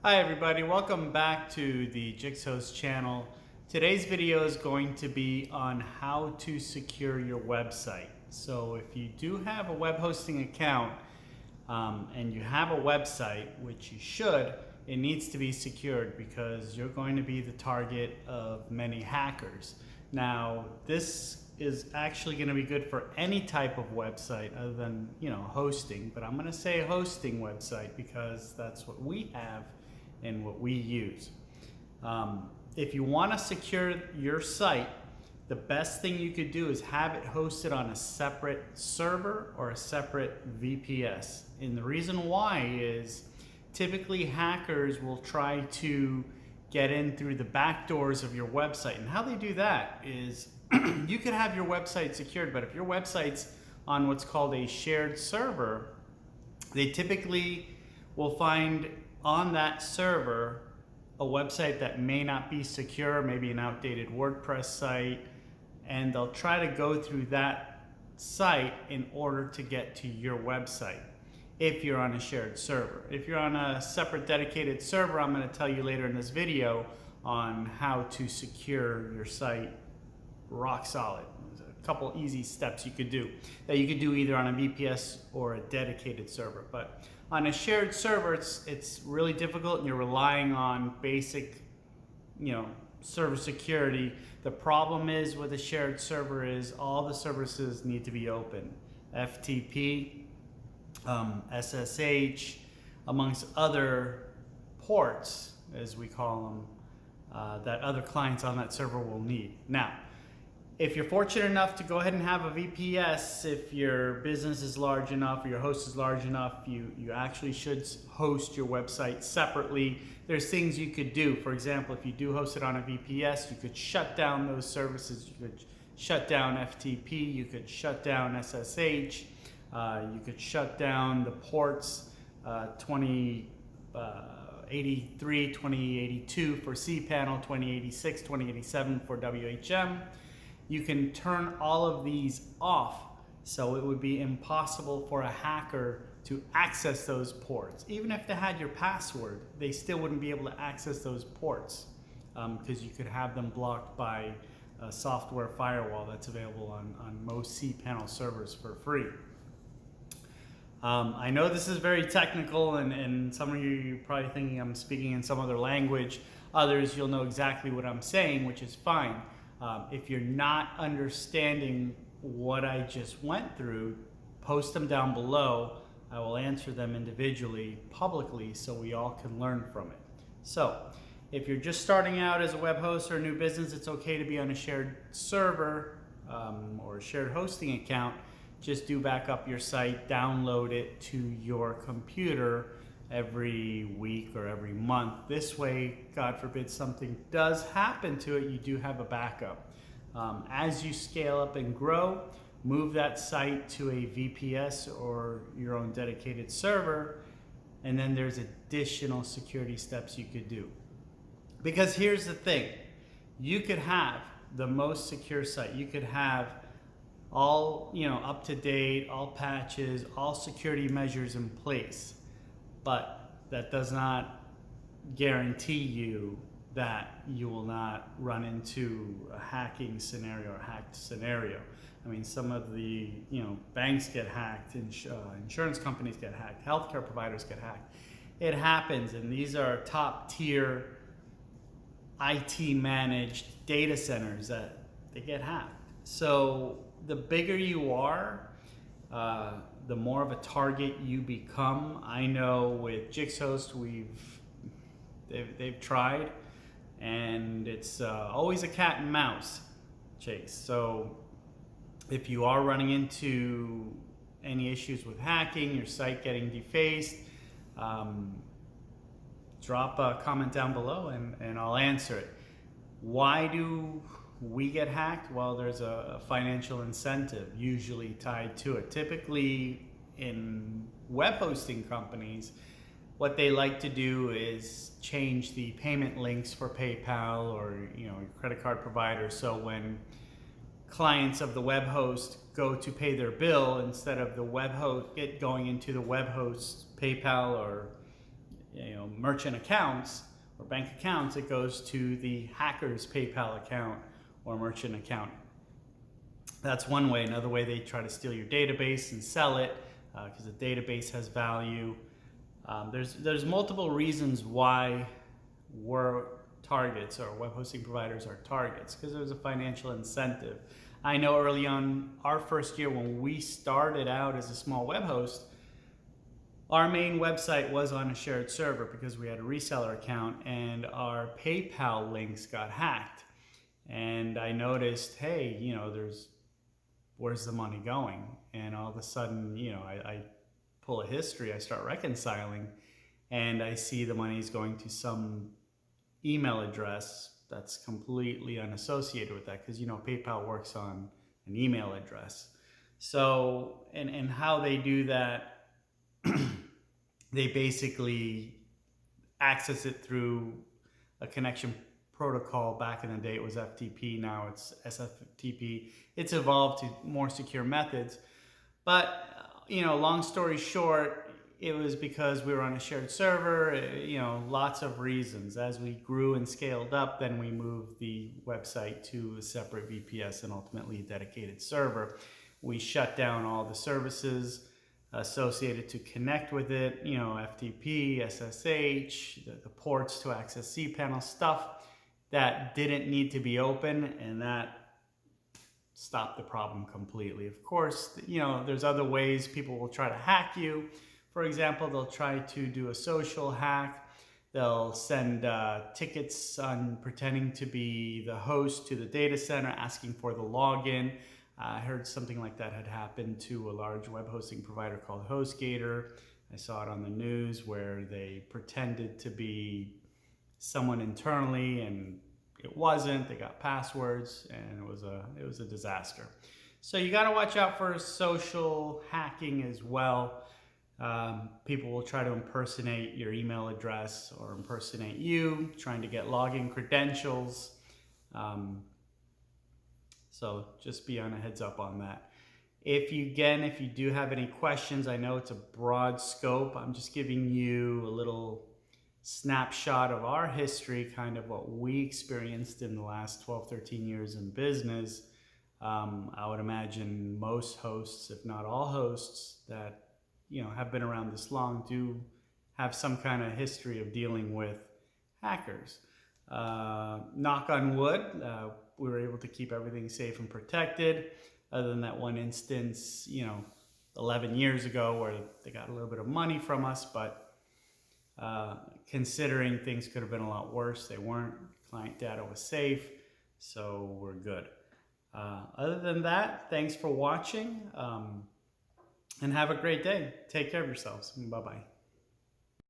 Hi everybody, welcome back to the Jigsaws channel. Today's video is going to be on how to secure your website. So if you do have a web hosting account and you have a website, which you should, it needs to be secured because you're going to be the target of many hackers. Now, this is actually going to be good for any type of website other than, hosting, but I'm going to say hosting website because that's what we have and what we use. If you want to secure your site, the best thing you could do is have it hosted on a separate server or a separate VPS. And the reason why is typically hackers will try to get in through the back doors of your website. And how they do that is you could have your website secured, but if your website's on what's called a shared server, they typically will find on that server a website that may not be secure, maybe an outdated WordPress site, and they'll try to go through that site in order to get to your website if you're on a shared server. If you're on a separate dedicated server, I'm going to tell you later in this video on how to secure your site rock solid. There's a couple easy steps you could do that you could do either on a VPS or a dedicated server. But on a shared server, it's really difficult and you're relying on basic, server security. The problem is with a shared server is all the services need to be open. FTP, SSH, amongst other ports, as we call them, that other clients on that server will need. Now, if you're fortunate enough to go ahead and have a VPS, if your business is large enough or your host is large enough, you actually should host your website separately. There's things you could do. For example, if you do host it on a VPS, you could shut down those services. You could shut down FTP, you could shut down SSH, you could shut down the ports 2083, 2082 for cPanel, 2086, 2087 for WHM. You can turn all of these off, so it would be impossible for a hacker to access those ports. Even if they had your password, they still wouldn't be able to access those ports because you could have them blocked by a software firewall that's available on most cPanel servers for free. I know this is very technical and some of you are probably thinking I'm speaking in some other language. Others, you'll know exactly what I'm saying, which is fine. If you're not understanding what I just went through, post them down below. I will answer them individually, publicly, so we all can learn from it. So, if you're just starting out as a web host or a new business, it's okay to be on a shared server or a shared hosting account. Just do back up your site, download it to your computer every week or every month. This way, God forbid something does happen to it, you do have a backup. As you scale up and grow, move that site to a VPS or your own dedicated server, and then there's additional security steps you could do. Because here's the thing, you could have the most secure site, you could have all up to date, all patches, all security measures in place. But that does not guarantee you that you will not run into a hacking scenario or hacked scenario. I mean, some of the banks get hacked, insurance companies get hacked, healthcare providers get hacked. It happens, and these are top tier IT managed data centers that they get hacked. So the bigger you are, the more of a target you become. I know with Jigsaws, they've tried, and it's always a cat and mouse chase. So if you are running into any issues with hacking, your site getting defaced, drop a comment down below and I'll answer it. Why do we get hacked? Well, there's a financial incentive usually tied to it. Typically in web hosting companies, what they like to do is change the payment links for PayPal or your credit card provider. So when clients of the web host go to pay their bill, instead of the web host going into the web host's PayPal or merchant accounts or bank accounts, it goes to the hacker's PayPal account or merchant account. That's one way. Another way, they try to steal your database and sell it because the database has value. There's multiple reasons why we're targets, or web hosting providers are targets, because there's a financial incentive. I know early on, our first year when we started out as a small web host, our main website was on a shared server because we had a reseller account, and our PayPal links got hacked. And I noticed, hey, where's the money going? And all of a sudden, I pull a history, I start reconciling, and I see the money's going to some email address that's completely unassociated with that, because PayPal works on an email address. So, and how they do that, they basically access it through a connection protocol. Back in the day it was FTP, now it's SFTP. It's evolved to more secure methods. But long story short, it was because we were on a shared server, lots of reasons. As we grew and scaled up, then we moved the website to a separate VPS and ultimately a dedicated server. We shut down all the services associated to connect with it, FTP, SSH, the ports to access cPanel, stuff that didn't need to be open, and that stopped the problem completely. Of course, there's other ways people will try to hack you. For example, they'll try to do a social hack. They'll send tickets on pretending to be the host to the data center, asking for the login. I heard something like that had happened to a large web hosting provider called HostGator. I saw it on the news where they pretended to be someone internally, and it wasn't. They got passwords, and it was a disaster. So you got to watch out for social hacking as well. People will try to impersonate your email address or impersonate you, trying to get login credentials. So just be on a heads up on that. If you do have any questions, I know it's a broad scope. I'm just giving you a little snapshot of our history, kind of what we experienced in the last 12, 13 years in business. I would imagine most hosts, if not all hosts, that have been around this long do have some kind of history of dealing with hackers. Knock on wood, we were able to keep everything safe and protected, other than that one instance 11 years ago where they got a little bit of money from us, but considering things could have been a lot worse, they weren't. Client data was safe, so we're good. Other than that, thanks for watching, and have a great day. Take care of yourselves. Bye-bye.